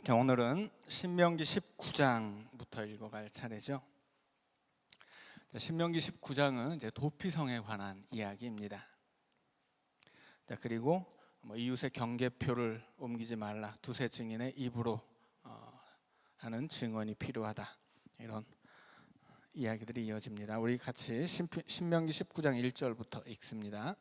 자, 오늘은 신명기 19장부터 읽어갈 차례죠. 자, 신명기 19장은 이제 도피성에 관한 이야기입니다. 자, 그리고 이웃의 경계표를 옮기지 말라, 두세 증인의 입으로 하는 증언이 필요하다, 이런 이야기들이 이어집니다. 우리 같이 신명기 19장 1절부터 읽습니다.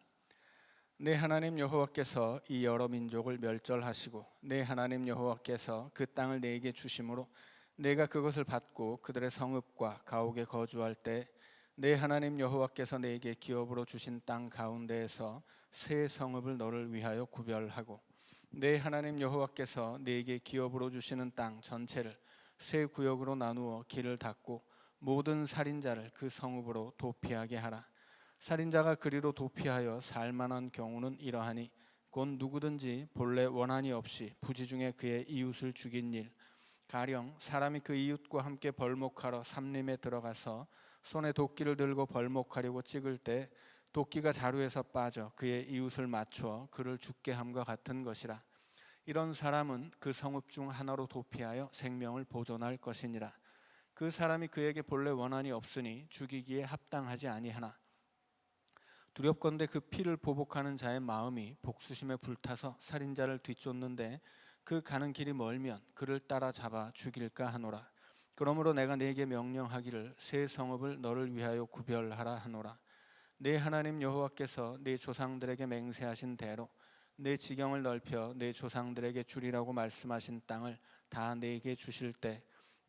내 하나님 여호와께서 이 여러 민족을 멸절하시고 내 하나님 여호와께서 그 땅을 내게 주심으로 내가 그것을 받고 그들의 성읍과 가옥에 거주할 때 내 하나님 여호와께서 내게 기업으로 주신 땅 가운데에서 새 성읍을 너를 위하여 구별하고 내 하나님 여호와께서 내게 기업으로 주시는 땅 전체를 새 구역으로 나누어 길을 닫고 모든 살인자를 그 성읍으로 도피하게 하라. 살인자가 그리로 도피하여 살만한 경우는 이러하니 곧 누구든지 본래 원한이 없이 부지 중에 그의 이웃을 죽인 일, 가령 사람이 그 이웃과 함께 벌목하러 삼림에 들어가서 손에 도끼를 들고 벌목하려고 찍을 때 도끼가 자루에서 빠져 그의 이웃을 맞춰 그를 죽게 함과 같은 것이라. 이런 사람은 그 성읍 중 하나로 도피하여 생명을 보존할 것이니라. 그 사람이 그에게 본래 원한이 없으니 죽이기에 합당하지 아니하나 두렵건대 그 피를 보복하는 자의 마음이 복수심에 불타서 살인자를 뒤쫓는데 그 가는 길이 멀면 그를 따라 잡아 죽일까 하노라. 그러므로 내가 네게 명령하기를 새 성읍을 너를 위하여 구별하라 하노라. 네 하나님 여호와께서 네 조상들에게 맹세하신 대로 네 지경을 넓혀 네 조상들에게 주리라고 말씀하신 땅을 다 네게 주실 때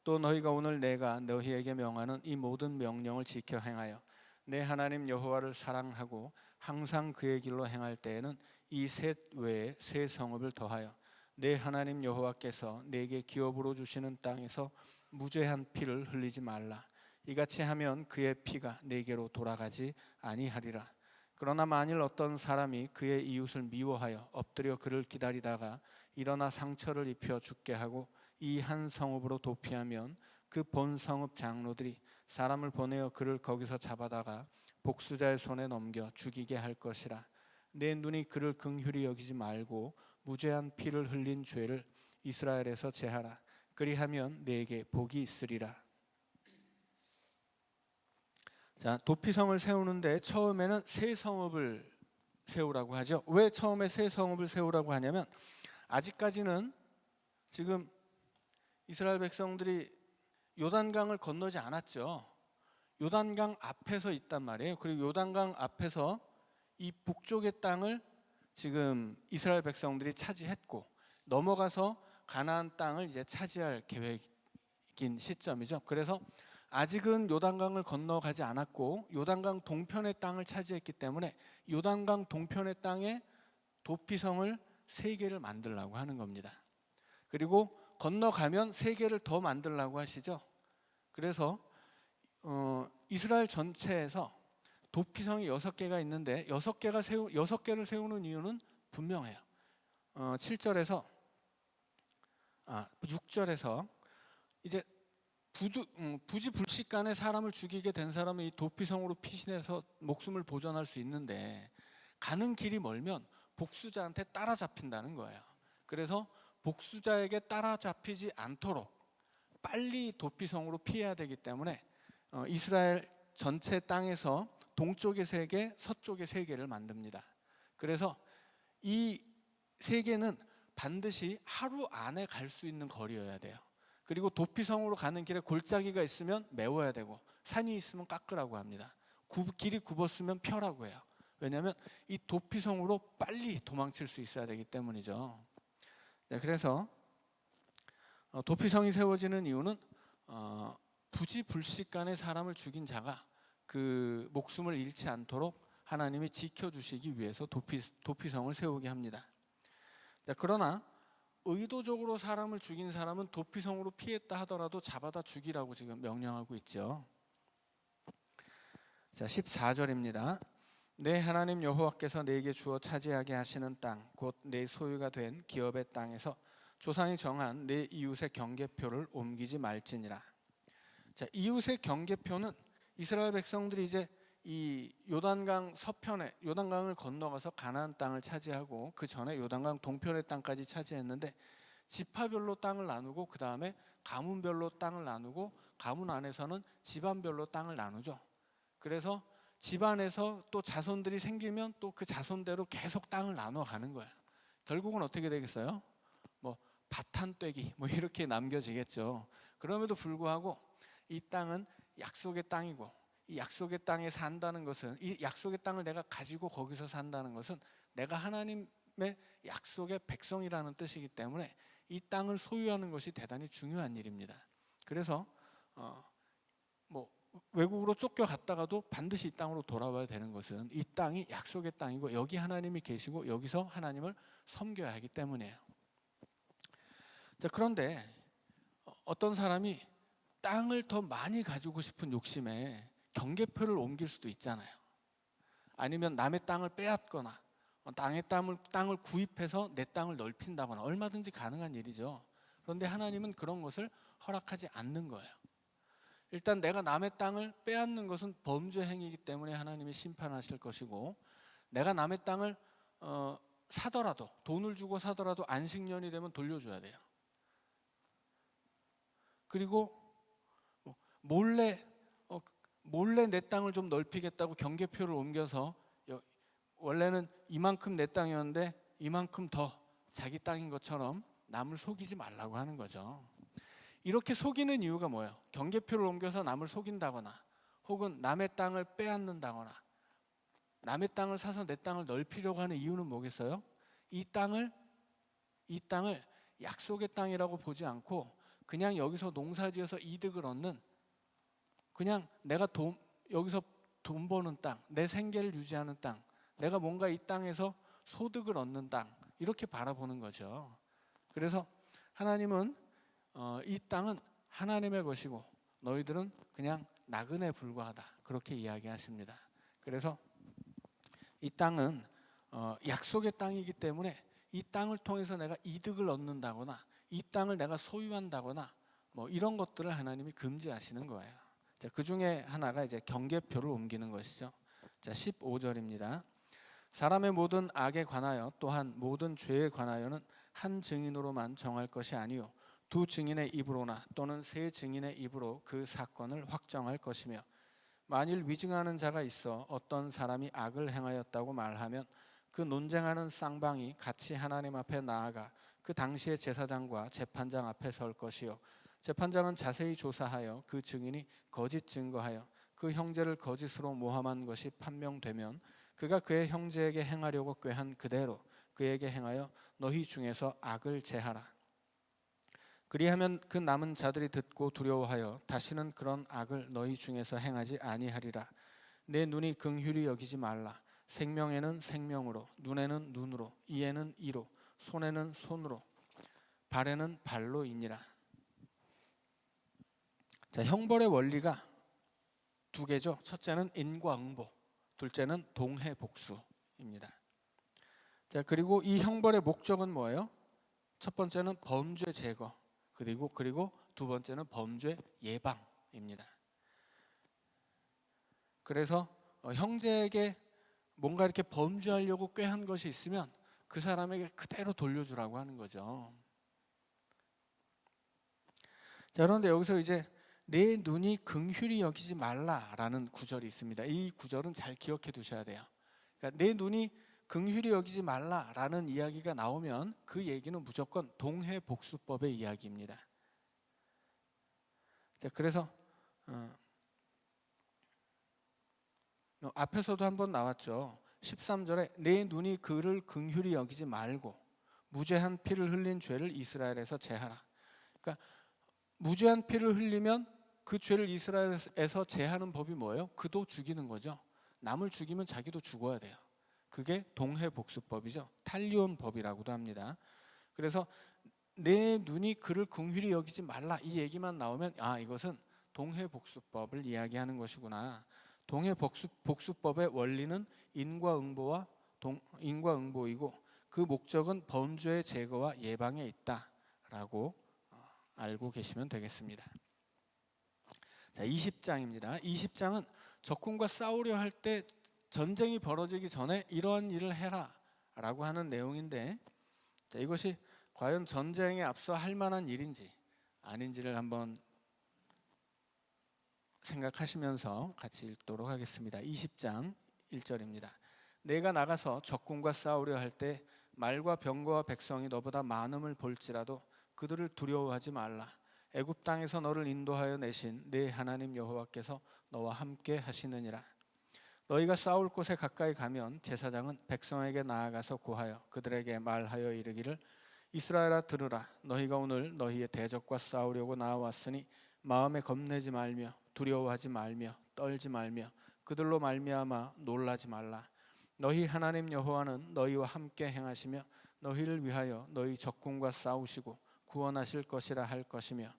또 너희가 오늘 내가 너희에게 명하는 이 모든 명령을 지켜 행하여 내 하나님 여호와를 사랑하고 항상 그의 길로 행할 때에는 이 셋 외에 새 성읍을 더하여 내 하나님 여호와께서 내게 기업으로 주시는 땅에서 무죄한 피를 흘리지 말라. 이같이 하면 그의 피가 내게로 돌아가지 아니하리라. 그러나 만일 어떤 사람이 그의 이웃을 미워하여 엎드려 그를 기다리다가 일어나 상처를 입혀 죽게 하고 이 한 성읍으로 도피하면 그 본 성읍 장로들이 사람을 보내어 그를 거기서 잡아다가 복수자의 손에 넘겨 죽이게 할 것이라. 내 눈이 그를 긍휼히 여기지 말고 무죄한 피를 흘린 죄를 이스라엘에서 제하라. 그리하면 내게 복이 있으리라. 자, 도피성을 세우는데 처음에는 새 성읍을 세우라고 하죠. 왜 처음에 새 성읍을 세우라고 하냐면 아직까지는 지금 이스라엘 백성들이 요단강을 건너지 않았죠. 요단강 앞에서 있단 말이에요. 그리고 요단강 앞에서 이 북쪽의 땅을 지금 이스라엘 백성들이 차지했고 넘어가서 가나안 땅을 이제 차지할 계획인 시점이죠. 그래서 아직은 요단강을 건너가지 않았고 요단강 동편의 땅을 차지했기 때문에 요단강 동편의 땅에 도피성을 3개를 만들려고 하는 겁니다. 그리고 건너가면 3개를 더 만들려고 하시죠. 그래서 이스라엘 전체에서 도피성이 6개가 있는데 6개를 세우는 이유는 분명해요. 7절에서 6절에서 이제 부지불식간에 사람을 죽이게 된 사람은 이 도피성으로 피신해서 목숨을 보존할 수 있는데 가는 길이 멀면 복수자한테 따라잡힌다는 거예요. 그래서 복수자에게 따라잡히지 않도록 빨리 도피성으로 피해야 되기 때문에 이스라엘 전체 땅에서 동쪽에 3개, 서쪽에 3개를 만듭니다. 그래서 이 3개는 반드시 하루 안에 갈 수 있는 거리여야 돼요. 그리고 도피성으로 가는 길에 골짜기가 있으면 메워야 되고 산이 있으면 깎으라고 합니다. 길이 굽었으면 펴라고 해요. 왜냐하면 이 도피성으로 빨리 도망칠 수 있어야 되기 때문이죠. 네, 그래서 도피성이 세워지는 이유는 부지불식간에 사람을 죽인 자가 그 목숨을 잃지 않도록 하나님이 지켜주시기 위해서 도피성을 세우게 합니다. 자, 그러나 의도적으로 사람을 죽인 사람은 도피성으로 피했다 하더라도 잡아다 죽이라고 지금 명령하고 있죠. 자, 14절입니다. 내 하나님 여호와께서 내게 주어 차지하게 하시는 땅 곧 내 소유가 된 기업의 땅에서 조상이 정한 내 이웃의 경계표를 옮기지 말지니라. 자, 이웃의 경계표는 이스라엘 백성들이 이제 이 요단강 서편에 요단강을 건너가서 가나안 땅을 차지하고 그 전에 요단강 동편의 땅까지 차지했는데 지파별로 땅을 나누고 그 다음에 가문별로 땅을 나누고 가문 안에서는 집안별로 땅을 나누죠. 그래서 집안에서 또 자손들이 생기면 또 그 자손대로 계속 땅을 나눠 가는 거예요. 결국은 어떻게 되겠어요? 뭐 밭한떼기 뭐 이렇게 남겨지겠죠. 그럼에도 불구하고 이 땅은 약속의 땅이고, 이 약속의 땅에 산다는 것은, 이 약속의 땅을 내가 가지고 거기서 산다는 것은 내가 하나님의 약속의 백성이라는 뜻이기 때문에 이 땅을 소유하는 것이 대단히 중요한 일입니다. 그래서 뭐 외국으로 쫓겨갔다가도 반드시 이 땅으로 돌아와야 되는 것은 이 땅이 약속의 땅이고 여기 하나님이 계시고 여기서 하나님을 섬겨야 하기 때문이에요. 자, 그런데 어떤 사람이 땅을 더 많이 가지고 싶은 욕심에 경계표를 옮길 수도 있잖아요. 아니면 남의 땅을 빼앗거나 남의 땅을 구입해서 내 땅을 넓힌다거나 얼마든지 가능한 일이죠. 그런데 하나님은 그런 것을 허락하지 않는 거예요. 일단 내가 남의 땅을 빼앗는 것은 범죄 행위이기 때문에 하나님이 심판하실 것이고, 내가 남의 땅을 사더라도, 돈을 주고 사더라도 안식년이 되면 돌려줘야 돼요. 그리고 몰래 내 땅을 좀 넓히겠다고 경계표를 옮겨서 원래는 이만큼 내 땅이었는데 이만큼 더 자기 땅인 것처럼 남을 속이지 말라고 하는 거죠. 이렇게 속이는 이유가 뭐예요? 경계표를 옮겨서 남을 속인다거나 혹은 남의 땅을 빼앗는다거나 남의 땅을 사서 내 땅을 넓히려고 하는 이유는 뭐겠어요? 이 땅을 약속의 땅이라고 보지 않고 그냥 여기서 농사지어서 이득을 얻는, 그냥 내가 여기서 돈 버는 땅, 내 생계를 유지하는 땅, 내가 뭔가 이 땅에서 소득을 얻는 땅, 이렇게 바라보는 거죠. 그래서 하나님은 이 땅은 하나님의 것이고 너희들은 그냥 나그네 불과하다, 그렇게 이야기하십니다. 그래서 이 땅은 약속의 땅이기 때문에 이 땅을 통해서 내가 이득을 얻는다거나 이 땅을 내가 소유한다거나 뭐 이런 것들을 하나님이 금지하시는 거예요. 자, 그 중에 하나가 이제 경계표를 옮기는 것이죠. 자, 15절입니다. 사람의 모든 악에 관하여 또한 모든 죄에 관하여는 한 증인으로만 정할 것이 아니요 두 증인의 입으로나 또는 세 증인의 입으로 그 사건을 확정할 것이며, 만일 위증하는 자가 있어 어떤 사람이 악을 행하였다고 말하면 그 논쟁하는 쌍방이 같이 하나님 앞에 나아가 그 당시의 제사장과 재판장 앞에 설 것이요 재판장은 자세히 조사하여 그 증인이 거짓 증거하여 그 형제를 거짓으로 모함한 것이 판명되면 그가 그의 형제에게 행하려고 꾀한 그대로 그에게 행하여 너희 중에서 악을 제하라. 그리하면 그 남은 자들이 듣고 두려워하여 다시는 그런 악을 너희 중에서 행하지 아니하리라. 내 눈이 긍휼히 여기지 말라. 생명에는 생명으로, 눈에는 눈으로, 이에는 이로, 손에는 손으로, 발에는 발로이니라. 자, 형벌의 원리가 두 개죠. 첫째는 인과응보, 둘째는 동해복수입니다. 자, 그리고 이 형벌의 목적은 뭐예요? 첫 번째는 범죄 제거, 그리고 두 번째는 범죄 예방입니다. 그래서 형제에게 뭔가 이렇게 범죄하려고 꾀한 것이 있으면 그 사람에게 그대로 돌려주라고 하는 거죠. 자, 그런데 여기서 이제 내 눈이 긍휼히 여기지 말라라는 구절이 있습니다. 이 구절은 잘 기억해 두셔야 돼요. 그러니까 내 눈이 긍휼히 여기지 말라라는 이야기가 나오면 그 얘기는 무조건 동해복수법의 이야기입니다. 자, 그래서 앞에서도 한번 나왔죠. 13절에 내 눈이 그를 긍휼히 여기지 말고 무죄한 피를 흘린 죄를 이스라엘에서 제하라. 그러니까 무죄한 피를 흘리면 그 죄를 이스라엘에서 제하는 법이 뭐예요? 그도 죽이는 거죠. 남을 죽이면 자기도 죽어야 돼요. 그게 동해복수법이죠. 탈리온법이라고도 합니다. 그래서 내 눈이 그를 긍휼히 여기지 말라, 이 얘기만 나오면 이것은 동해복수법을 이야기하는 것이구나. 동해복수법의 원리는 인과응보이고 그 목적은 범죄의 제거와 예방에 있다라고 알고 계시면 되겠습니다. 자, 20장입니다. 20장은 적군과 싸우려 할 때 전쟁이 벌어지기 전에 이러한 일을 해라 라고 하는 내용인데, 자, 이것이 과연 전쟁에 앞서 할 만한 일인지 아닌지를 한번 생각하시면서 같이 읽도록 하겠습니다. 20장 1절입니다. 내가 나가서 적군과 싸우려 할 때 말과 병거와 백성이 너보다 많음을 볼지라도 그들을 두려워하지 말라. 애굽 땅에서 너를 인도하여 내신 네 하나님 여호와께서 너와 함께 하시느니라. 너희가 싸울 곳에 가까이 가면 제사장은 백성에게 나아가서 고하여 그들에게 말하여 이르기를 이스라엘아 들으라. 너희가 오늘 너희의 대적과 싸우려고 나와왔으니 마음에 겁내지 말며 두려워하지 말며 떨지 말며 그들로 말미암아 놀라지 말라. 너희 하나님 여호와는 너희와 함께 행하시며 너희를 위하여 너희 적군과 싸우시고 구원하실 것이라 할 것이며.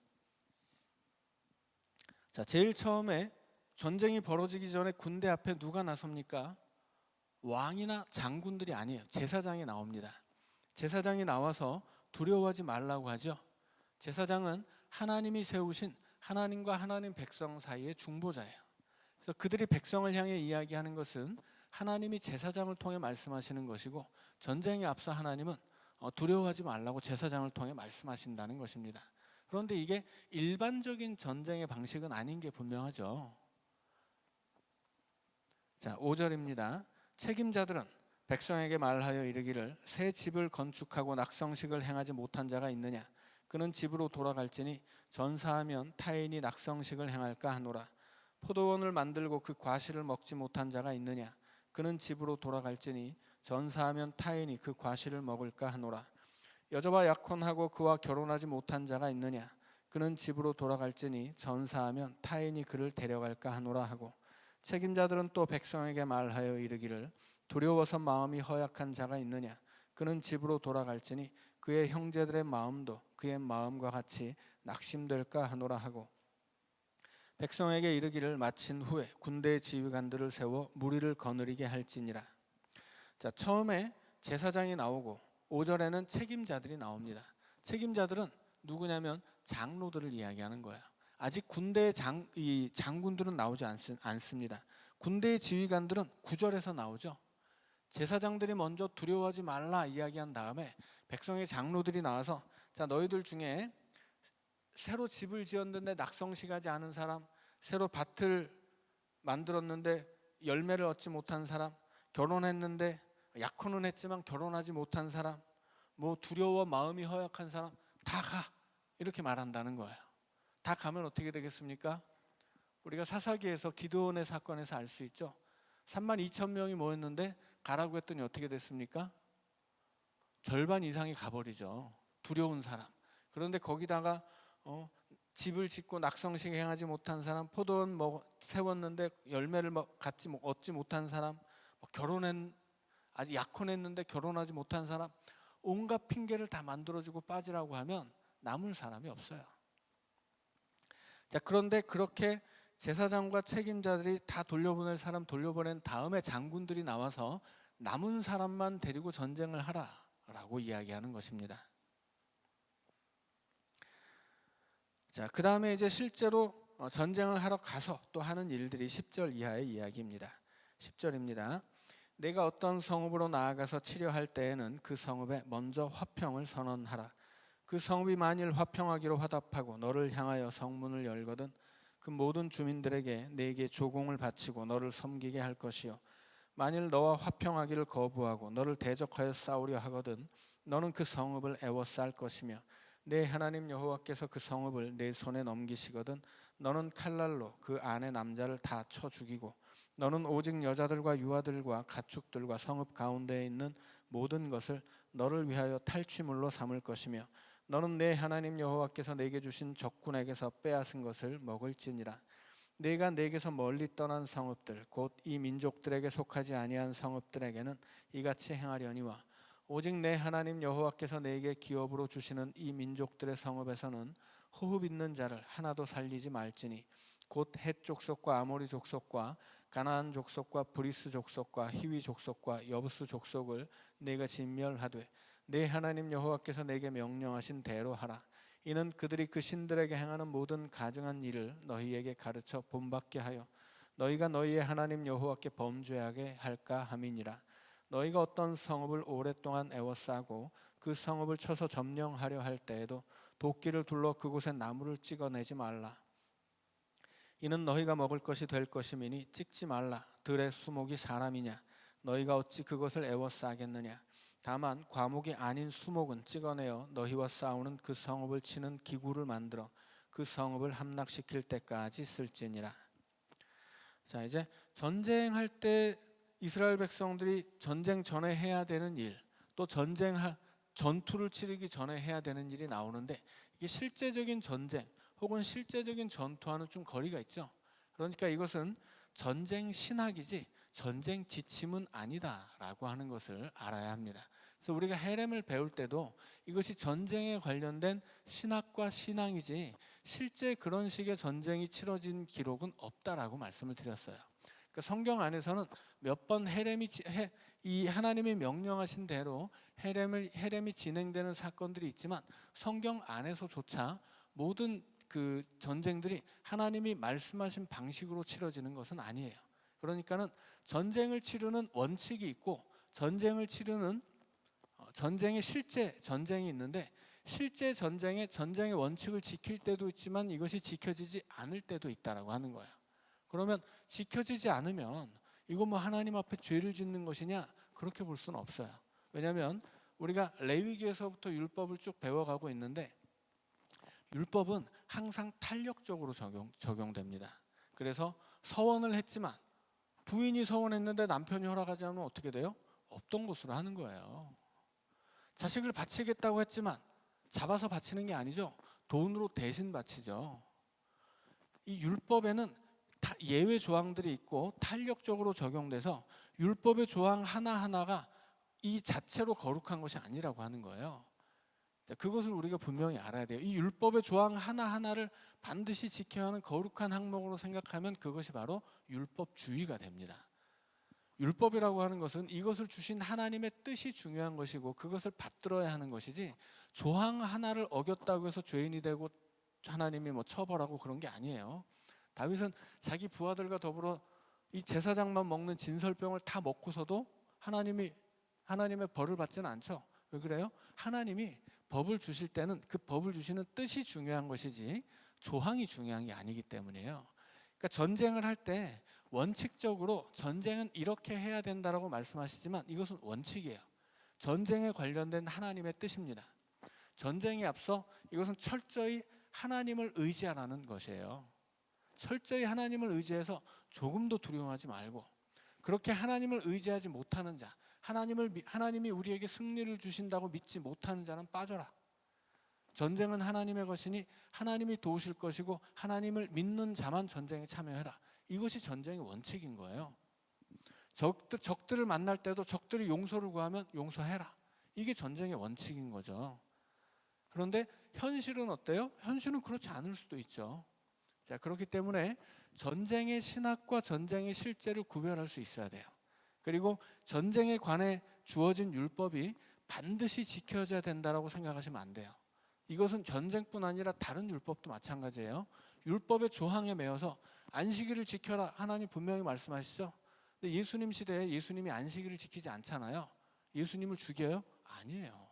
자, 제일 처음에 전쟁이 벌어지기 전에 군대 앞에 누가 나섭니까? 왕이나 장군들이 아니에요. 제사장이 나옵니다. 제사장이 나와서 두려워하지 말라고 하죠. 제사장은 하나님이 세우신 하나님과 하나님 백성 사이의 중보자예요. 그래서 그들이 백성을 향해 이야기하는 것은 하나님이 제사장을 통해 말씀하시는 것이고, 전쟁에 앞서 하나님은 두려워하지 말라고 제사장을 통해 말씀하신다는 것입니다. 그런데 이게 일반적인 전쟁의 방식은 아닌 게 분명하죠. 자, 5절입니다. 책임자들은 백성에게 말하여 이르기를 새 집을 건축하고 낙성식을 행하지 못한 자가 있느냐? 그는 집으로 돌아갈지니 전사하면 타인이 낙성식을 행할까 하노라. 포도원을 만들고 그 과실을 먹지 못한 자가 있느냐? 그는 집으로 돌아갈지니 전사하면 타인이 그 과실을 먹을까 하노라. 여자와 약혼하고 그와 결혼하지 못한 자가 있느냐? 그는 집으로 돌아갈지니 전사하면 타인이 그를 데려갈까 하노라 하고, 책임자들은 또 백성에게 말하여 이르기를 두려워서 마음이 허약한 자가 있느냐? 그는 집으로 돌아갈지니 그의 형제들의 마음도 그의 마음과 같이 낙심될까 하노라 하고, 백성에게 이르기를 마친 후에 군대의 지휘관들을 세워 무리를 거느리게 할지니라. 자, 처음에 제사장이 나오고 5절에는 책임자들이 나옵니다. 책임자들은 누구냐면 장로들을 이야기하는 거예요. 아직 군대의 장군들은 나오지 않습니다. 군대의 지휘관들은 9절에서 나오죠. 제사장들이 먼저 두려워하지 말라 이야기한 다음에 백성의 장로들이 나와서, 자, 너희들 중에 새로 집을 지었는데 낙성식하지 않은 사람, 새로 밭을 만들었는데 열매를 얻지 못한 사람, 결혼했는데 약혼은 했지만 결혼하지 못한 사람, 뭐 두려워 마음이 허약한 사람 다 가, 이렇게 말한다는 거예요. 다 가면 어떻게 되겠습니까? 우리가 사사기에서 기드온의 사건에서 알 수 있죠. 32,000명이 모였는데 가라고 했더니 어떻게 됐습니까? 절반 이상이 가버리죠. 두려운 사람. 그런데 거기다가 집을 짓고 낙성식 행하지 못한 사람, 포도원 세웠는데 열매를 얻지 못한 사람, 아직 약혼했는데 결혼하지 못한 사람, 온갖 핑계를 다 만들어주고 빠지라고 하면 남을 사람이 없어요. 자, 그런데 그렇게 제사장과 책임자들이 다 돌려보낸 다음에 장군들이 나와서 남은 사람만 데리고 전쟁을 하라라고 이야기하는 것입니다. 자, 그 다음에 이제 실제로 전쟁을 하러 가서 또 하는 일들이 10절 이하의 이야기입니다. 10절입니다. 내가 어떤 성읍으로 나아가서 치려할 때에는 그 성읍에 먼저 화평을 선언하라. 그 성읍이 만일 화평하기로 화답하고 너를 향하여 성문을 열거든 그 모든 주민들에게 네게 조공을 바치고 너를 섬기게 할 것이요, 만일 너와 화평하기를 거부하고 너를 대적하여 싸우려 하거든 너는 그 성읍을 애워쌀 것이며, 내 하나님 여호와께서 그 성읍을 내 손에 넘기시거든 너는 칼날로 그 안에 남자를 다 쳐 죽이고 너는 오직 여자들과 유아들과 가축들과 성읍 가운데에 있는 모든 것을 너를 위하여 탈취물로 삼을 것이며, 너는 내 하나님 여호와께서 내게 주신 적군에게서 빼앗은 것을 먹을지니라. 내가 내게서 멀리 떠난 성읍들 곧 이 민족들에게 속하지 아니한 성읍들에게는 이같이 행하려니와, 오직 내 하나님 여호와께서 내게 기업으로 주시는 이 민족들의 성읍에서는 호흡 있는 자를 하나도 살리지 말지니, 곧 헷 족속과 아모리 족속과 가나안 족속과 브리스 족속과 히위 족속과 여부스 족속을 내가 진멸하되 내 하나님 여호와께서 내게 명령하신 대로 하라. 이는 그들이 그 신들에게 행하는 모든 가증한 일을 너희에게 가르쳐 본받게 하여 너희가 너희의 하나님 여호와께 범죄하게 할까 함이니라. 너희가 어떤 성읍을 오랫동안 애워싸고 그 성읍을 쳐서 점령하려 할 때에도 도끼를 둘러 그곳에 나무를 찍어내지 말라. 이는 너희가 먹을 것이 될 것임이니 찍지 말라. 들의 수목이 사람이냐? 너희가 어찌 그것을 애워싸겠느냐? 다만 과목이 아닌 수목은 찍어내어 너희와 싸우는 그 성읍을 치는 기구를 만들어 그 성읍을 함락시킬 때까지 쓸지니라. 자, 이제 전쟁할 때 이스라엘 백성들이 전쟁 전에 해야 되는 일, 또 전투를 치르기 전에 해야 되는 일이 나오는데, 이게 실제적인 전쟁 혹은 실제적인 전투와는 좀 거리가 있죠. 그러니까 이것은 전쟁 신학이지 전쟁 지침은 아니다라고 하는 것을 알아야 합니다. 그래서 우리가 헤렘을 배울 때도 이것이 전쟁에 관련된 신학과 신앙이지 실제 그런 식의 전쟁이 치러진 기록은 없다라고 말씀을 드렸어요. 그러니까 성경 안에서는 몇 번 이 하나님이 명령하신 대로 헤렘이 진행되는 사건들이 있지만 성경 안에서조차 모든 그 전쟁들이 하나님이 말씀하신 방식으로 치러지는 것은 아니에요. 그러니까는 전쟁을 치르는 원칙이 있고 전쟁을 치르는 전쟁의 실제 전쟁이 있는데, 실제 전쟁의 원칙을 지킬 때도 있지만 이것이 지켜지지 않을 때도 있다라고 하는 거예요. 그러면 지켜지지 않으면 이거 뭐 하나님 앞에 죄를 짓는 것이냐? 그렇게 볼 수는 없어요. 왜냐하면 우리가 레위기에서부터 율법을 쭉 배워가고 있는데 율법은 항상 탄력적으로 적용됩니다. 그래서 서원을 했지만 부인이 서원했는데 남편이 허락하지 않으면 어떻게 돼요? 없던 것으로 하는 거예요. 자식을 바치겠다고 했지만 잡아서 바치는 게 아니죠. 돈으로 대신 바치죠. 이 율법에는 예외 조항들이 있고 탄력적으로 적용돼서 율법의 조항 하나하나가 이 자체로 거룩한 것이 아니라고 하는 거예요. 그것을 우리가 분명히 알아야 돼요. 이 율법의 조항 하나하나를 반드시 지켜야 하는 거룩한 항목으로 생각하면 그것이 바로 율법주의가 됩니다. 율법이라고 하는 것은 이것을 주신 하나님의 뜻이 중요한 것이고 그것을 받들어야 하는 것이지, 조항 하나를 어겼다고 해서 죄인이 되고 하나님이 뭐 처벌하고 그런 게 아니에요. 다윗은 자기 부하들과 더불어 이 제사장만 먹는 진설병을 다 먹고서도 하나님의 벌을 받지는 않죠. 왜 그래요? 하나님이 법을 주실 때는 그 법을 주시는 뜻이 중요한 것이지 조항이 중요한 게 아니기 때문이에요. 그러니까 전쟁을 할 때 원칙적으로 전쟁은 이렇게 해야 된다라고 말씀하시지만 이것은 원칙이에요. 전쟁에 관련된 하나님의 뜻입니다. 전쟁에 앞서 이것은 철저히 하나님을 의지하라는 것이에요. 철저히 하나님을 의지해서 조금도 두려워하지 말고, 그렇게 하나님을 의지하지 못하는 자, 하나님이 우리에게 승리를 주신다고 믿지 못하는 자는 빠져라. 전쟁은 하나님의 것이니 하나님이 도우실 것이고 하나님을 믿는 자만 전쟁에 참여해라. 이것이 전쟁의 원칙인 거예요. 적들을 만날 때도 적들이 용서를 구하면 용서해라. 이게 전쟁의 원칙인 거죠. 그런데 현실은 어때요? 현실은 그렇지 않을 수도 있죠. 자, 그렇기 때문에 전쟁의 신학과 전쟁의 실제를 구별할 수 있어야 돼요. 그리고 전쟁에 관해 주어진 율법이 반드시 지켜져야 된다고 생각하시면 안 돼요. 이것은 전쟁뿐 아니라 다른 율법도 마찬가지예요. 율법의 조항에 매여서 안식일을 지켜라 하나님 분명히 말씀하시죠. 근데 예수님 시대에 예수님이 안식일을 지키지 않잖아요. 예수님을 죽여요? 아니에요.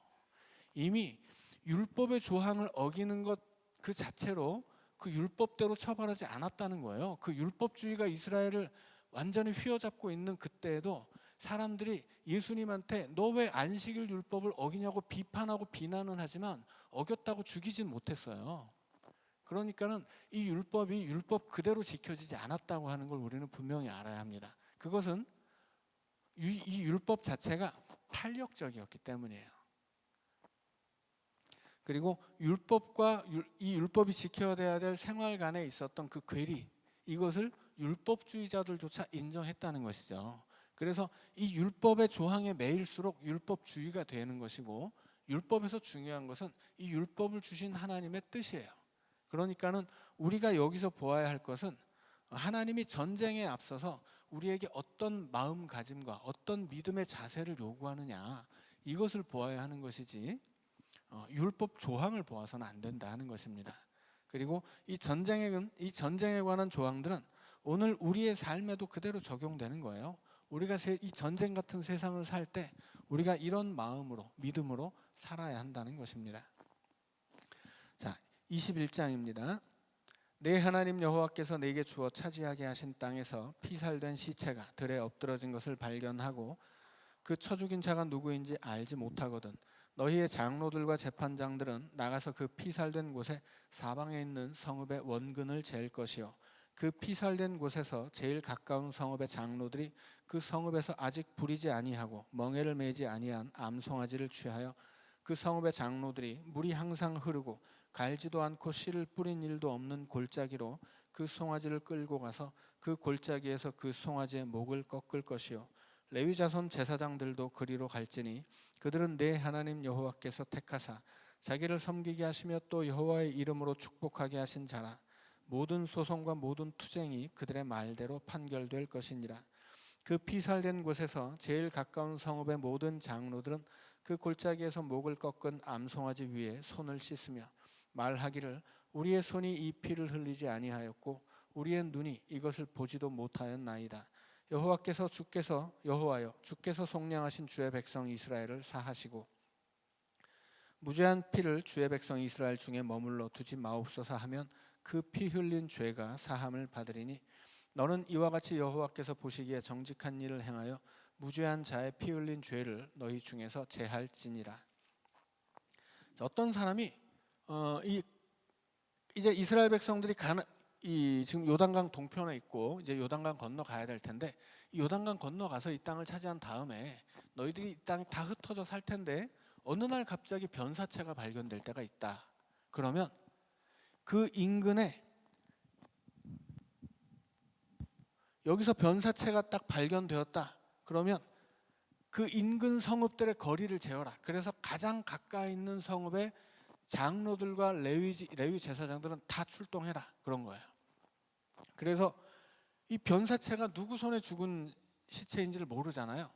이미 율법의 조항을 어기는 것 그 자체로 그 율법대로 처벌하지 않았다는 거예요. 그 율법주의가 이스라엘을 완전히 휘어잡고 있는 그때에도 사람들이 예수님한테 너 왜 안식일 율법을 어기냐고 비판하고 비난은 하지만 어겼다고 죽이진 못했어요. 그러니까는 이 율법이 율법 그대로 지켜지지 않았다고 하는 걸 우리는 분명히 알아야 합니다. 그것은 이 율법 자체가 탄력적이었기 때문이에요. 그리고 율법과 이 율법이 지켜야 될 생활관에 있었던 그 괴리, 이것을 율법주의자들조차 인정했다는 것이죠. 그래서 이 율법의 조항에 매일수록 율법주의가 되는 것이고, 율법에서 중요한 것은 이 율법을 주신 하나님의 뜻이에요. 그러니까는 우리가 여기서 보아야 할 것은 하나님이 전쟁에 앞서서 우리에게 어떤 마음가짐과 어떤 믿음의 자세를 요구하느냐, 이것을 보아야 하는 것이지 율법 조항을 보아서는 안 된다 하는 것입니다. 그리고 이 전쟁에 관한 조항들은 오늘 우리의 삶에도 그대로 적용되는 거예요. 우리가 이 전쟁 같은 세상을 살 때 우리가 이런 마음으로, 믿음으로 살아야 한다는 것입니다. 자, 21장입니다. 내 하나님 여호와께서 내게 주어 차지하게 하신 땅에서 피살된 시체가 들에 엎드러진 것을 발견하고 그 쳐 죽인 자가 누구인지 알지 못하거든 너희의 장로들과 재판장들은 나가서 그 피살된 곳에 사방에 있는 성읍의 원근을 잴 것이요 그 피살된 곳에서 제일 가까운 성읍의 장로들이 그 성읍에서 아직 부리지 아니하고 멍에를 매지 아니한 암송아지를 취하여 그 성읍의 장로들이 물이 항상 흐르고 갈지도 않고 씨를 뿌린 일도 없는 골짜기로 그 송아지를 끌고 가서 그 골짜기에서 그 송아지의 목을 꺾을 것이요 레위 자손 제사장들도 그리로 갈지니 그들은 내 하나님 여호와께서 택하사 자기를 섬기게 하시며 또 여호와의 이름으로 축복하게 하신 자라 모든 소송과 모든 투쟁이 그들의 말대로 판결될 것이니라. 그 피살된 곳에서 제일 가까운 성읍의 모든 장로들은 그 골짜기에서 목을 꺾은 암송아지 위에 손을 씻으며 말하기를 우리의 손이 이 피를 흘리지 아니하였고 우리의 눈이 이것을 보지도 못하였나이다. 여호와께서 주께서 속량하신 주의 백성 이스라엘을 사하시고 무죄한 피를 주의 백성 이스라엘 중에 머물러 두지 마옵소서 하면 그 피 흘린 죄가 사함을 받으리니 너는 이와 같이 여호와께서 보시기에 정직한 일을 행하여 무죄한 자의 피 흘린 죄를 너희 중에서 제할지니라. 어떤 사람이 이제 이스라엘 백성들이 지금 요단강 동편에 있고 이제 요단강 건너가야 될 텐데 이 요단강 건너가서 이 땅을 차지한 다음에 너희들이 이 땅에 다 흩어져 살 텐데 어느 날 갑자기 변사체가 발견될 때가 있다. 그러면 그 인근에 여기서 변사체가 딱 발견되었다. 그러면 그 인근 성읍들의 거리를 재어라. 그래서 가장 가까이 있는 성읍의 장로들과 레위 제사장들은 다 출동해라. 그런 거예요. 그래서 이 변사체가 누구 손에 죽은 시체인지를 모르잖아요.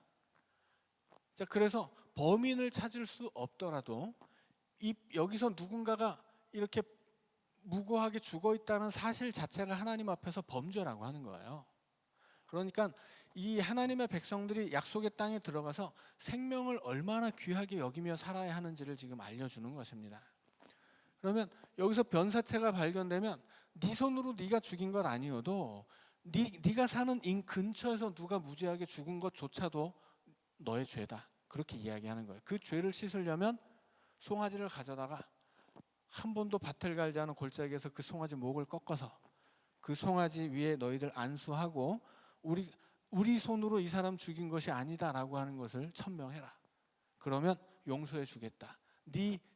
자, 그래서 범인을 찾을 수 없더라도 여기서 누군가가 이렇게 무고하게 죽어 있다는 사실 자체가 하나님 앞에서 범죄라고 하는 거예요. 그러니까 이 하나님의 백성들이 약속의 땅에 들어가서 생명을 얼마나 귀하게 여기며 살아야 하는지를 지금 알려주는 것입니다. 그러면 여기서 변사체가 발견되면 네 손으로 네가 죽인 건 아니어도 네가 사는 인 근처에서 누가 무지하게 죽은 것조차도 너의 죄다. 그렇게 이야기하는 거예요. 그 죄를 씻으려면 송아지를 가져다가 한 번도 밭을 갈지 않은 골짜기에서 그 송아지 목을 꺾어서 그 송아지 위에 너희들 안수하고 우리 손으로 이 사람 죽인 것이 아니다라고 하는 것을 천명해라. 그러면 용서해 주겠다.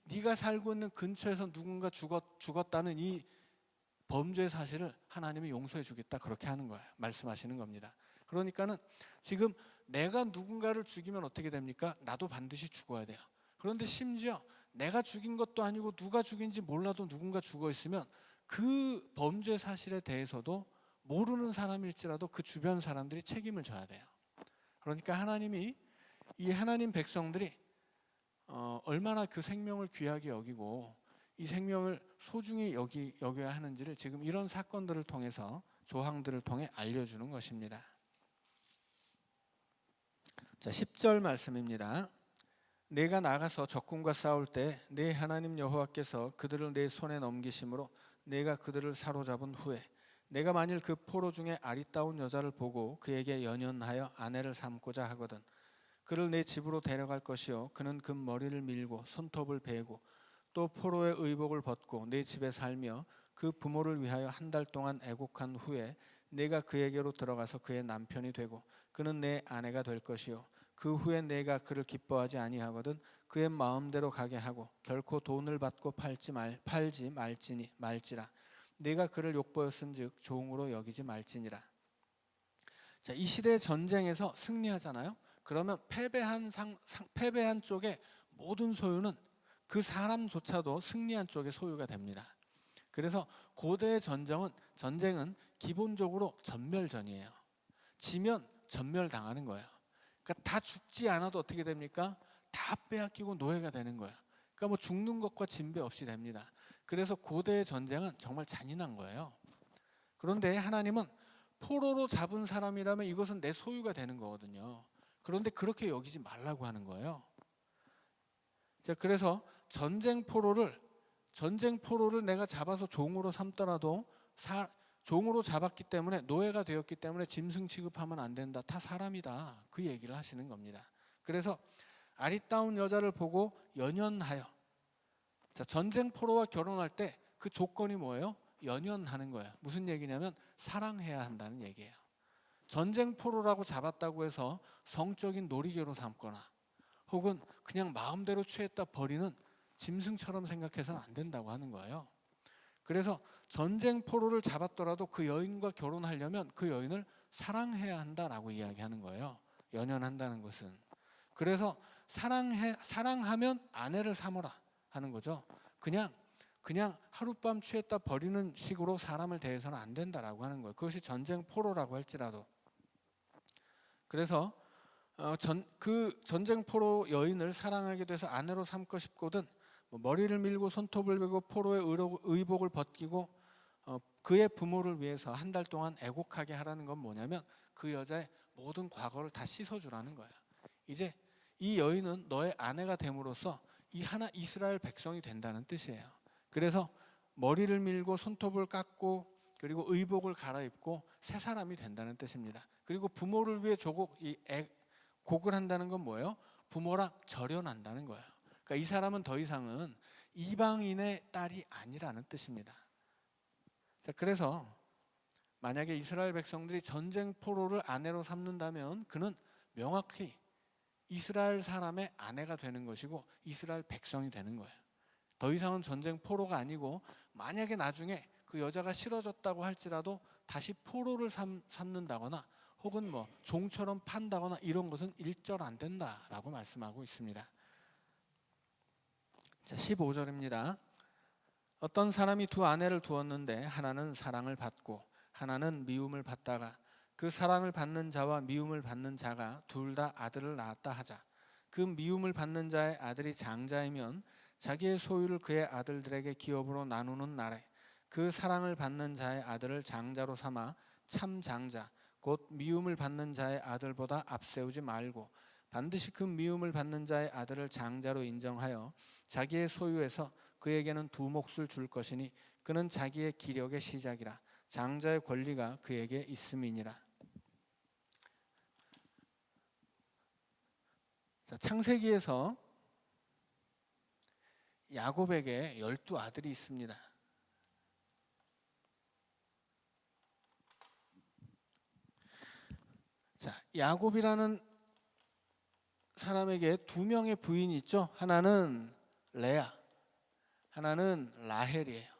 네가 살고 있는 근처에서 누군가 죽었다는 이 범죄 사실을 하나님이 용서해 주겠다. 그렇게 하는 거예요. 말씀하시는 겁니다. 그러니까는 지금 내가 누군가를 죽이면 어떻게 됩니까? 나도 반드시 죽어야 돼요. 그런데 심지어 내가 죽인 것도 아니고 누가 죽인지 몰라도 누군가 죽어 있으면 그 범죄 사실에 대해서도 모르는 사람일지라도 그 주변 사람들이 책임을 져야 돼요. 그러니까 하나님이 이 하나님 백성들이 얼마나 그 생명을 귀하게 여기고 이 생명을 소중히 여겨야 하는지를 지금 이런 사건들을 통해서 조항들을 통해 알려주는 것입니다. 자, 10절 말씀입니다. 내가 나가서 적군과 싸울 때 내 하나님 여호와께서 그들을 내 손에 넘기심으로 내가 그들을 사로잡은 후에 내가 만일 그 포로 중에 아리따운 여자를 보고 그에게 연연하여 아내를 삼고자 하거든 그를 내 집으로 데려갈 것이요 그는 그 머리를 밀고 손톱을 베고 또 포로의 의복을 벗고 내 집에 살며 그 부모를 위하여 한 달 동안 애곡한 후에 내가 그에게로 들어가서 그의 남편이 되고 그는 내 아내가 될 것이요 그 후에 내가 그를 기뻐하지 아니하거든 그의 마음대로 가게 하고 결코 돈을 받고 팔지 말지라 내가 그를 욕보였은즉 종으로 여기지 말지니라. 자, 이 시대의 전쟁에서 승리하잖아요. 그러면 패배한 쪽의 모든 소유는 그 사람조차도 승리한 쪽의 소유가 됩니다. 그래서 고대의 전쟁은 기본적으로 전멸전이에요. 지면 전멸당하는 거예요. 그러니까 다 죽지 않아도 어떻게 됩니까? 다 빼앗기고 노예가 되는 거예요. 그러니까 뭐 죽는 것과 진배 없이 됩니다. 그래서 고대의 전쟁은 정말 잔인한 거예요. 그런데 하나님은 포로로 잡은 사람이라면 이것은 내 소유가 되는 거거든요. 그런데 그렇게 여기지 말라고 하는 거예요. 자, 그래서 전쟁 포로를 내가 잡아서 종으로 삼더라도 종으로 잡았기 때문에, 노예가 되었기 때문에 짐승 취급하면 안 된다. 다 사람이다. 그 얘기를 하시는 겁니다. 그래서 아리따운 여자를 보고 연연하여, 자, 전쟁 포로와 결혼할 때 그 조건이 뭐예요? 연연하는 거예요. 무슨 얘기냐면 사랑해야 한다는 얘기예요. 전쟁 포로라고 잡았다고 해서 성적인 놀이개로 삼거나 혹은 그냥 마음대로 취했다 버리는 짐승처럼 생각해서는 안 된다고 하는 거예요. 그래서 전쟁 포로를 잡았더라도 그 여인과 결혼하려면 그 여인을 사랑해야 한다라고 이야기하는 거예요. 연연한다는 것은. 그래서 사랑하면 아내를 삼으라 하는 거죠. 그냥 하룻밤 취했다 버리는 식으로 사람을 대해서는 안 된다라고 하는 거예요. 그것이 전쟁 포로라고 할지라도. 그래서 그 전쟁 포로 여인을 사랑하게 돼서 아내로 삼고 싶거든 머리를 밀고 손톱을 베고 포로의 의복을 벗기고 그의 부모를 위해서 한 달 동안 애곡하게 하라는 건 뭐냐면 그 여자의 모든 과거를 다 씻어주라는 거예요. 이제 이 여인은 너의 아내가 됨으로써 이 하나 이스라엘 백성이 된다는 뜻이에요. 그래서 머리를 밀고 손톱을 깎고 그리고 의복을 갈아입고 새 사람이 된다는 뜻입니다. 그리고 부모를 위해 곡을 한다는 건 뭐예요? 부모랑 절연한다는 거예요. 그러니까 이 사람은 더 이상은 이방인의 딸이 아니라는 뜻입니다. 자, 그래서 만약에 이스라엘 백성들이 전쟁 포로를 아내로 삼는다면 그는 명확히 이스라엘 사람의 아내가 되는 것이고 이스라엘 백성이 되는 거예요. 더 이상은 전쟁 포로가 아니고 만약에 나중에 그 여자가 싫어졌다고 할지라도 다시 포로를 삼는다거나 혹은 뭐 종처럼 판다거나 이런 것은 일절 안 된다라고 말씀하고 있습니다. 자, 15절입니다. 어떤 사람이 두 아내를 두었는데 하나는 사랑을 받고 하나는 미움을 받다가 그 사랑을 받는 자와 미움을 받는 자가 둘 다 아들을 낳았다 하자. 그 미움을 받는 자의 아들이 장자이면 자기의 소유를 그의 아들들에게 기업으로 나누는 날에 그 사랑을 받는 자의 아들을 장자로 삼아 참 장자 곧 미움을 받는 자의 아들보다 앞세우지 말고 반드시 그 미움을 받는 자의 아들을 장자로 인정하여 자기의 소유에서 그에게는 두 몫을 줄 것이니 그는 자기의 기력의 시작이라 장자의 권리가 그에게 있음이니라. 자, 창세기에서 야곱에게 12아들이 있습니다. 자, 야곱이라는 사람에게 두 명의 부인이 있죠. 하나는 레아, 하나는 라헬이에요.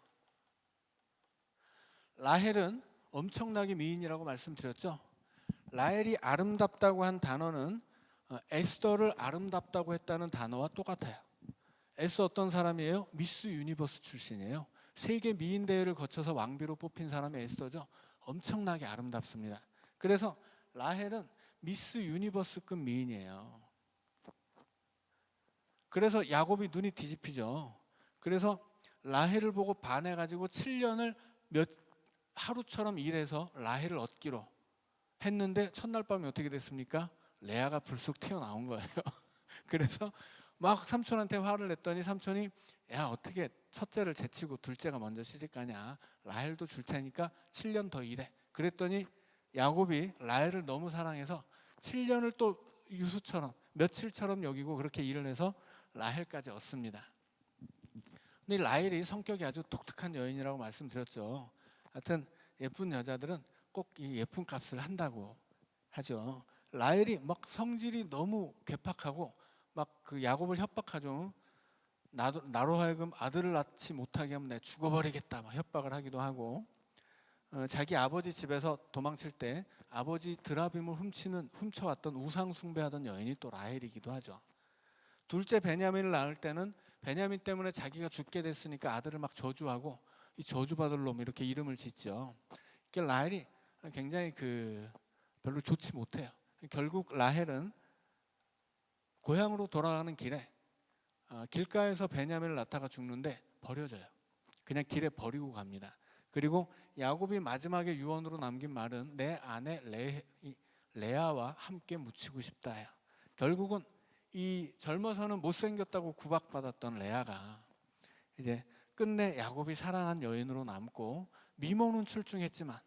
라헬은 엄청나게 미인이라고 말씀드렸죠. 라헬이 아름답다고 한 단어는 에스더를 아름답다고 했다는 단어와 똑같아요. 에스더 어떤 사람이에요? 미스 유니버스 출신이에요. 세계 미인 대회를 거쳐서 왕비로 뽑힌 사람이 에스더죠. 엄청나게 아름답습니다. 그래서 라헬은 미스 유니버스급 미인이에요. 그래서 야곱이 눈이 뒤집히죠. 그래서 라헬을 보고 반해가지고 7년을 하루처럼 일해서 라헬을 얻기로 했는데 첫날 밤에 어떻게 됐습니까? 레아가 불쑥 튀어나온 거예요. 그래서 막 삼촌한테 화를 냈더니 삼촌이 야 어떻게 첫째를 제치고 둘째가 먼저 시집가냐, 라헬도 줄 테니까 7년 더 일해. 그랬더니 야곱이 라헬을 너무 사랑해서 7년을 또 유수처럼 며칠처럼 여기고 그렇게 일을 해서 라헬까지 얻습니다. 근데 라헬이 성격이 아주 독특한 여인이라고 말씀드렸죠. 하여튼 예쁜 여자들은 꼭 이 예쁜 값을 한다고 하죠. 라헬이 막 성질이 너무 괴팍하고 막 그 야곱을 협박하죠. 나로 하여금 아들을 낳지 못하게 하면 내가 죽어버리겠다 막 협박을 하기도 하고 자기 아버지 집에서 도망칠 때 아버지 드라빔을 훔쳐왔던 우상 숭배하던 여인이 또 라헬이기도 하죠. 둘째 베냐민을 낳을 때는 베냐민 때문에 자기가 죽게 됐으니까 아들을 막 저주하고 이 저주받을 놈 이렇게 이름을 짓죠. 그러니까 라헬이 굉장히 별로 좋지 못해요. 결국 라헬은 고향으로 돌아가는 길에 길가에서 베냐민을 낳다가 죽는데 버려져요. 그냥 길에 버리고 갑니다. 그리고 야곱이 마지막에 유언으로 남긴 말은 내 아내 레아와 함께 묻히고 싶다예요. 결국은 이 젊어서는 못생겼다고 구박받았던 레아가 이제 끝내 야곱이 사랑한 여인으로 남고 미모는 출중했지만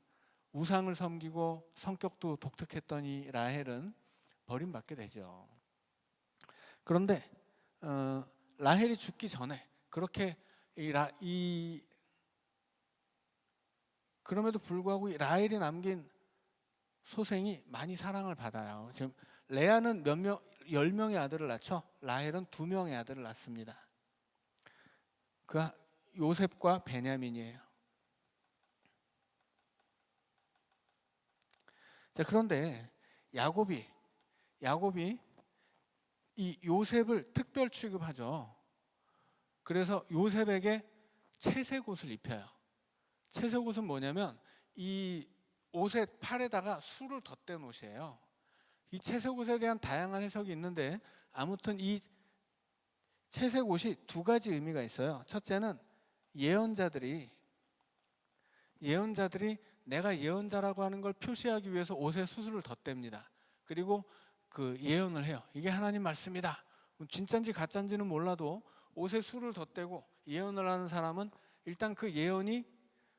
우상을 섬기고 성격도 독특했던 이 라헬은 버림받게 되죠. 그런데 라헬이 죽기 전에 그렇게 그럼에도 불구하고 이 라헬이 남긴 소생이 많이 사랑을 받아요. 지금 레아는 10명의 아들을 낳죠. 라헬은 2명의 아들을 낳습니다. 그 요셉과 베냐민이에요. 자, 그런데 야곱이 이 요셉을 특별 취급하죠. 그래서 요셉에게 채색 옷을 입혀요. 채색 옷은 뭐냐면 이 옷의 팔에다가 술을 덧댄 옷이에요. 이 채색 옷에 대한 다양한 해석이 있는데 아무튼 이 채색 옷이 2가지 의미가 있어요. 첫째는 예언자들이 내가 예언자라고 하는 걸 표시하기 위해서 옷에 수술을 덧댑니다. 그리고 그 예언을 해요. 이게 하나님 말씀이다. 진짜인지 가짜인지는 몰라도 옷에 술을 덧대고 예언을 하는 사람은 일단 그 예언이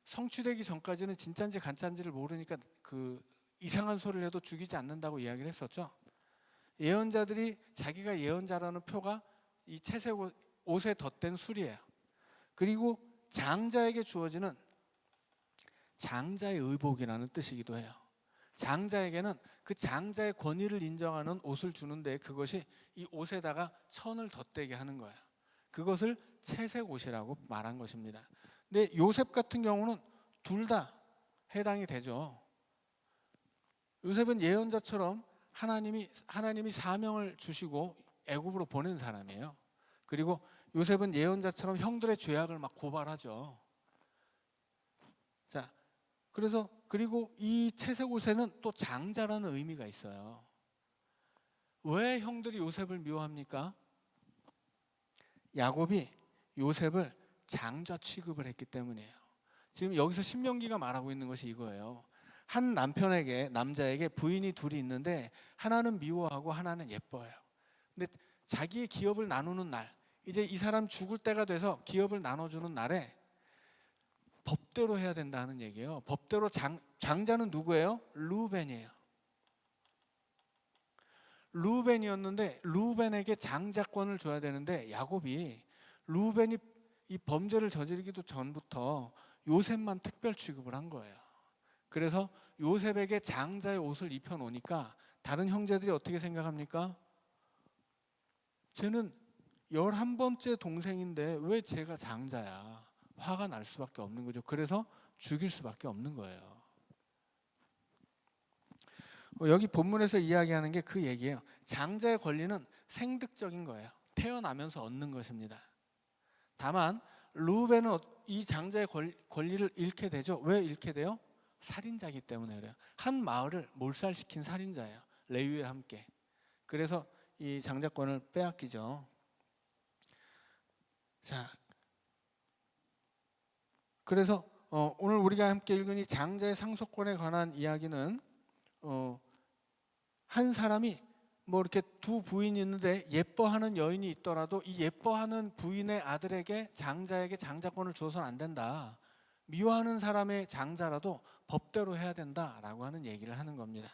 성취되기 전까지는 진짜인지 가짜인지를 모르니까 그 이상한 소리를 해도 죽이지 않는다고 이야기를 했었죠. 예언자들이 자기가 예언자라는 표가 이 채색 옷에 덧댄 술이에요. 그리고 장자에게 주어지는 장자의 의복이라는 뜻이기도 해요. 장자에게는 그 장자의 권위를 인정하는 옷을 주는데 그것이 이 옷에다가 천을 덧대게 하는 거예요. 그것을 채색 옷이라고 말한 것입니다. 근데 요셉 같은 경우는 둘 다 해당이 되죠. 요셉은 예언자처럼 하나님이 사명을 주시고 애굽으로 보낸 사람이에요. 그리고 요셉은 예언자처럼 형들의 죄악을 막 고발하죠. 자, 그리고 이 채색 옷에는 또 장자라는 의미가 있어요. 왜 형들이 요셉을 미워합니까? 야곱이 요셉을 장자 취급을 했기 때문이에요. 지금 여기서 신명기가 말하고 있는 것이 이거예요. 한 남자에게 부인이 둘이 있는데 하나는 미워하고 하나는 예뻐해요. 근데 자기의 기업을 나누는 날, 이제 이 사람 죽을 때가 돼서 기업을 나눠주는 날에 법대로 해야 된다는 얘기예요. 법대로 장자는 누구예요? 르우벤이에요. 르우벤이었는데 르우벤에게 장자권을 줘야 되는데 야곱이 르우벤이 이 범죄를 저지르기도 전부터 요셉만 특별 취급을 한 거예요. 그래서 요셉에게 장자의 옷을 입혀 놓으니까 다른 형제들이 어떻게 생각합니까? 쟤는 11번째 동생인데 왜 쟤가 장자야? 화가 날 수밖에 없는 거죠. 그래서 죽일 수밖에 없는 거예요. 여기 본문에서 이야기하는 게 그 얘기예요. 장자의 권리는 생득적인 거예요. 태어나면서 얻는 것입니다. 다만 르우벤은 이 장자의 권리를 잃게 되죠. 왜 잃게 돼요? 살인자이기 때문에 그래요. 한 마을을 몰살시킨 살인자예요. 레위와 함께. 그래서 이 장자권을 빼앗기죠. 자, 그래서 오늘 우리가 함께 읽은 이 장자의 상속권에 관한 이야기는 한 사람이 뭐 이렇게 2 부인이 있는데 예뻐하는 여인이 있더라도 이 예뻐하는 부인의 아들에게 장자에게 장자권을 주어서는 안 된다. 미워하는 사람의 장자라도 법대로 해야 된다라고 하는 얘기를 하는 겁니다.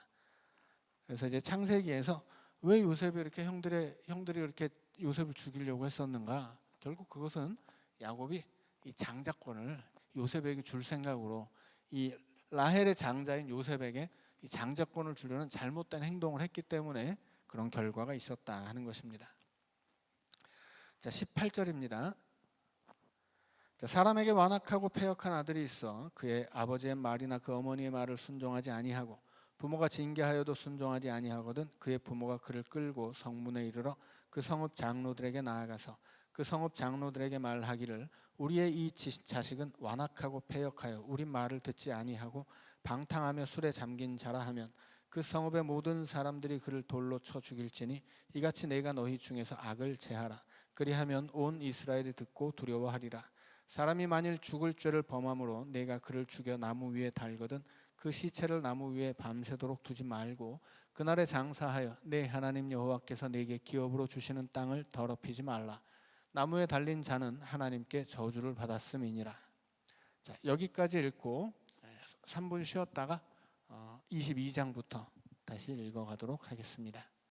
그래서 이제 창세기에서 왜 요셉이 이렇게 형들이 이렇게 요셉을 죽이려고 했었는가? 결국 그것은 야곱이 이 장자권을 요셉에게 줄 생각으로 이 라헬의 장자인 요셉에게 이 장자권을 주려는 잘못된 행동을 했기 때문에 그런 결과가 있었다 하는 것입니다. 자, 18절입니다. 자, 사람에게 완악하고 패역한 아들이 있어 그의 아버지의 말이나 그 어머니의 말을 순종하지 아니하고 부모가 징계하여도 순종하지 아니하거든 그의 부모가 그를 끌고 성문에 이르러 그 성읍 장로들에게 나아가서 그 성읍 장로들에게 말하기를 우리의 이 자식은 완악하고 패역하여 우리 말을 듣지 아니하고 방탕하며 술에 잠긴 자라 하면 그 성읍의 모든 사람들이 그를 돌로 쳐 죽일지니 이같이 내가 너희 중에서 악을 제하라. 그리하면 온 이스라엘이 듣고 두려워하리라. 사람이 만일 죽을 죄를 범함으로 내가 그를 죽여 나무 위에 달거든 그 시체를 나무 위에 밤새도록 두지 말고 그날에 장사하여 내 하나님 여호와께서 내게 기업으로 주시는 땅을 더럽히지 말라. 나무에 달린 자는 하나님께 저주를 받았음이니라. 자, 여기까지 읽고 3분 쉬었다가 22장부터 다시 읽어가도록 하겠습니다.